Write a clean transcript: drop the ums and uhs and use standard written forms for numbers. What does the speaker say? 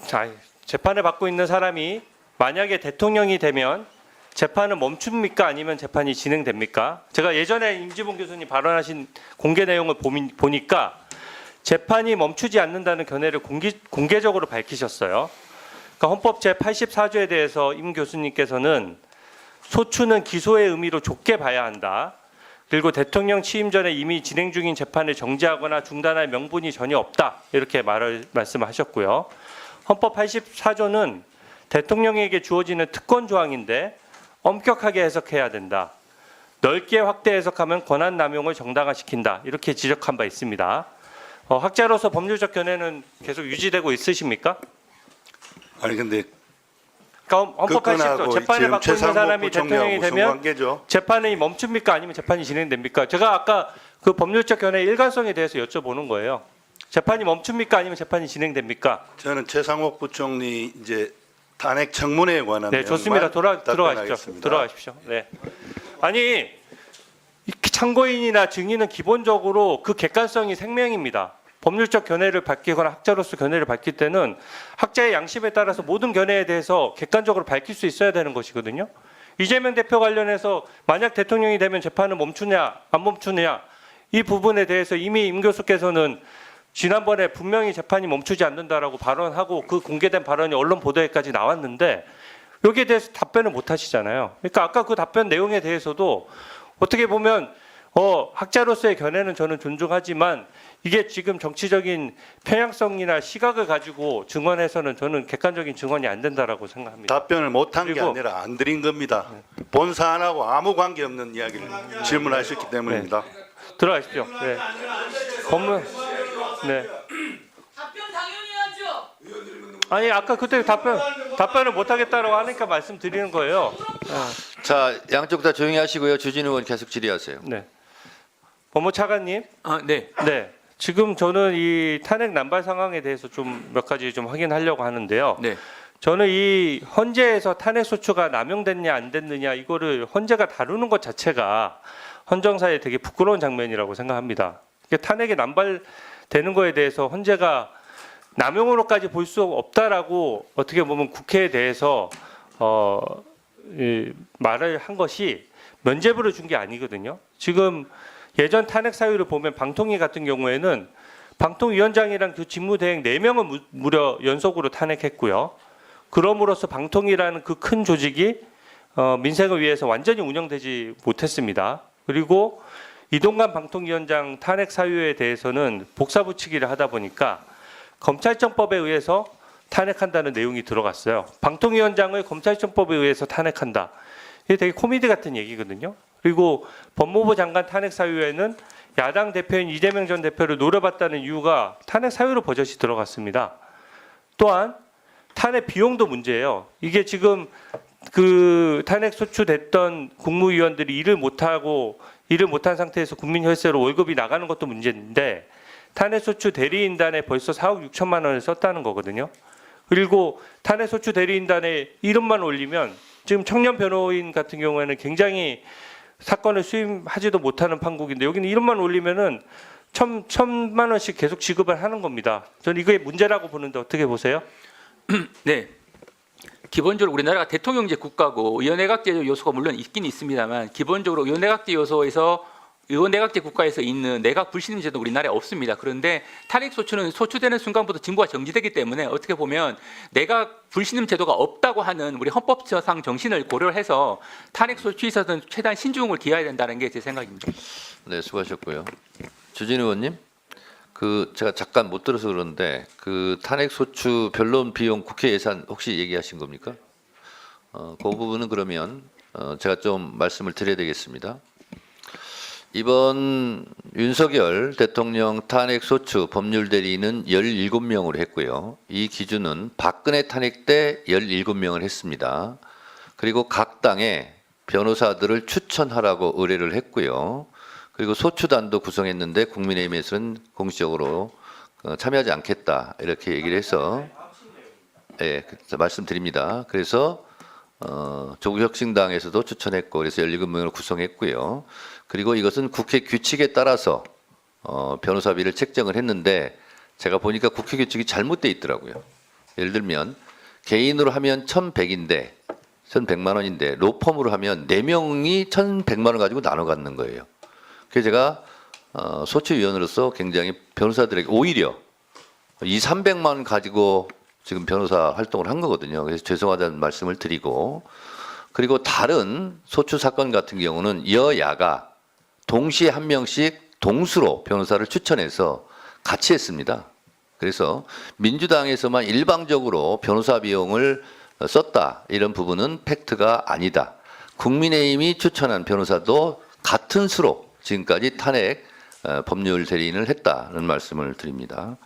자, 재판을 받고 있는 사람이 만약에 대통령이 되면 재판은 멈춥니까? 아니면 재판이 진행됩니까? 제가 예전에 임지봉 교수님 발언하신 공개 내용을 보니까 재판이 멈추지 않는다는 견해를 공개적으로 밝히셨어요. 그러니까 헌법 제84조에 대해서 임 교수님께서는 소추는 기소의 의미로 좁게 봐야 한다. 그리고 대통령 취임 전에 이미 진행 중인 재판을 정지하거나 중단할 명분이 전혀 없다. 이렇게 말씀하셨고요. 헌법 84조는 대통령에게 주어지는 특권 조항인데 엄격하게 해석해야 된다. 넓게 확대 해석하면 권한 남용을 정당화시킨다. 이렇게 지적한 바 있습니다. 학자로서 법률적 견해는 계속 유지되고 있으십니까? 아니 근데 그러니까 헌법 80조 재판을 받고 있는 사람이 대통령이 되면 관계죠? 재판이 멈춥니까? 아니면 재판이 진행됩니까? 제가 아까 그 법률적 견해의 일관성에 대해서 여쭤보는 거예요. 재판이 멈춥니까? 아니면 재판이 진행됩니까? 저는 최상목 부총리 이제 탄핵 청문회에 관한 네, 좋습니다. 들어가십시오. 답변하겠습니다. 들어가십시오. 네. 아니 참고인이나 증인은 기본적으로 그 객관성이 생명입니다. 법률적 견해를 밝히거나 학자로서 견해를 밝힐 때는 학자의 양심에 따라서 모든 견해에 대해서 객관적으로 밝힐 수 있어야 되는 것이거든요. 이재명 대표 관련해서 만약 대통령이 되면 재판을 멈추냐 안 멈추냐 이 부분에 대해서 이미 임 교수께서는 지난번에 분명히 재판이 멈추지 않는다라고 발언하고 그 공개된 발언이 언론 보도에까지 나왔는데 여기에 대해서 답변을 못 하시잖아요. 그러니까 아까 그 답변 내용에 대해서도 어떻게 보면 학자로서의 견해는 저는 존중하지만 이게 지금 정치적인 편향성이나 시각을 가지고 증언해서는 저는 객관적인 증언이 안 된다라고 생각합니다. 답변을 못한 게 그리고- 아니라 안 드린 겁니다. 본 사안하고 아무 관계 없는 이야기를 질문하셨기 때문입니다. 들어가십시오. 네. 법문. 네. 답변 당연히 하죠. 아니 아까 그때 답변을 못 하겠다라고 하니까 말씀드리는 거예요. 자, 양쪽 다 조용히 하시고요. 주진우 의원 계속 질의하세요. 네. 법무 차관님. 네. 네. 지금 저는 이 탄핵 난발 상황에 대해서 좀 몇 가지 좀 확인하려고 하는데요. 네. 저는 이 헌재에서 탄핵 소추가 남용됐냐 안 됐느냐 이거를 헌재가 다루는 것 자체가 헌정사에 되게 부끄러운 장면이라고 생각합니다. 이게 탄핵이 남발되는 거에 대해서 헌재가 남용으로까지 볼 수 없다라고 어떻게 보면 국회에 대해서 말을 한 것이 면죄부를 준 게 아니거든요. 지금 예전 탄핵 사유를 보면 방통위 같은 경우에는 방통위원장이랑 그 직무대행 4명을 무려 연속으로 탄핵했고요. 그럼으로써 방통위라는 그 큰 조직이 민생을 위해서 완전히 운영되지 못했습니다. 그리고 이동관 방통위원장 탄핵 사유에 대해서는 복사붙이기를 하다 보니까 검찰청법에 의해서 탄핵한다는 내용이 들어갔어요. 방통위원장을 검찰청법에 의해서 탄핵한다. 이게 되게 코미디 같은 얘기거든요. 그리고 법무부 장관 탄핵 사유에는 야당 대표인 이재명 전 대표를 노려봤다는 이유가 탄핵 사유로 버젓이 들어갔습니다. 또한 탄핵 비용도 문제예요. 이게 지금 그 탄핵 소추됐던 국무위원들이 일을 못한 상태에서 국민 혈세로 월급이 나가는 것도 문제인데 탄핵 소추 대리인단에 벌써 4억 6천만 원을 썼다는 거거든요. 그리고 탄핵 소추 대리인단에 이름만 올리면 지금 청년 변호인 같은 경우에는 굉장히 사건을 수임하지도 못하는 판국인데 여기는 이름만 올리면은 천만 원씩 계속 지급을 하는 겁니다. 저는 이게 문제라고 보는데 어떻게 보세요? 네. 기본적으로 우리나라가 대통령제 국가고 의원내각제 요소가 물론 있긴 있습니다만 기본적으로 의원내각제 요소에서 의원내각제 국가에서 있는 내각 불신임 제도 우리나라에 없습니다. 그런데 탄핵 소추는 소추되는 순간부터 직무가 정지되기 때문에 어떻게 보면 내각 불신임 제도가 없다고 하는 우리 헌법상 정신을 고려해서 탄핵 소추에 있어서는 최대한 신중을 기해야 된다는 게 제 생각입니다. 네, 수고하셨고요. 주진우 의원님, 제가 잠깐 못 들어서 그러는데 그 탄핵 소추 변론 비용 국회 예산 혹시 얘기하신 겁니까? 그 부분은 그러면 제가 좀 말씀을 드려야 되겠습니다. 이번 윤석열 대통령 탄핵 소추 법률 대리인은 17명으로 했고요. 이 기준은 박근혜 탄핵 때 17명을 했습니다. 그리고 각 당에 변호사들을 추천하라고 의뢰를 했고요. 그리고 소추단도 구성했는데 국민의힘에서는 공식적으로 참여하지 않겠다 이렇게 얘기를 해서 말씀드립니다. 그래서 조국혁신당에서도 추천했고 그래서 17명으로 구성했고요. 그리고 이것은 국회 규칙에 따라서 변호사비를 책정을 했는데 제가 보니까 국회 규칙이 잘못돼 있더라고요. 예를 들면 개인으로 하면 1,100인데 1,100만 원인데 로펌으로 하면 4명이 1,100만 원 가지고 나눠 갖는 거예요. 그래서 제가 소추위원으로서 굉장히 변호사들에게 오히려 200~300만 원 가지고 지금 변호사 활동을 한 거거든요. 그래서 죄송하다는 말씀을 드리고, 그리고 다른 소추 사건 같은 경우는 여야가 동시에 한 명씩 동수로 변호사를 추천해서 같이 했습니다. 그래서 민주당에서만 일방적으로 변호사 비용을 썼다, 이런 부분은 팩트가 아니다. 국민의힘이 추천한 변호사도 같은 수로 지금까지 탄핵 법률 대리인을 했다는 말씀을 드립니다.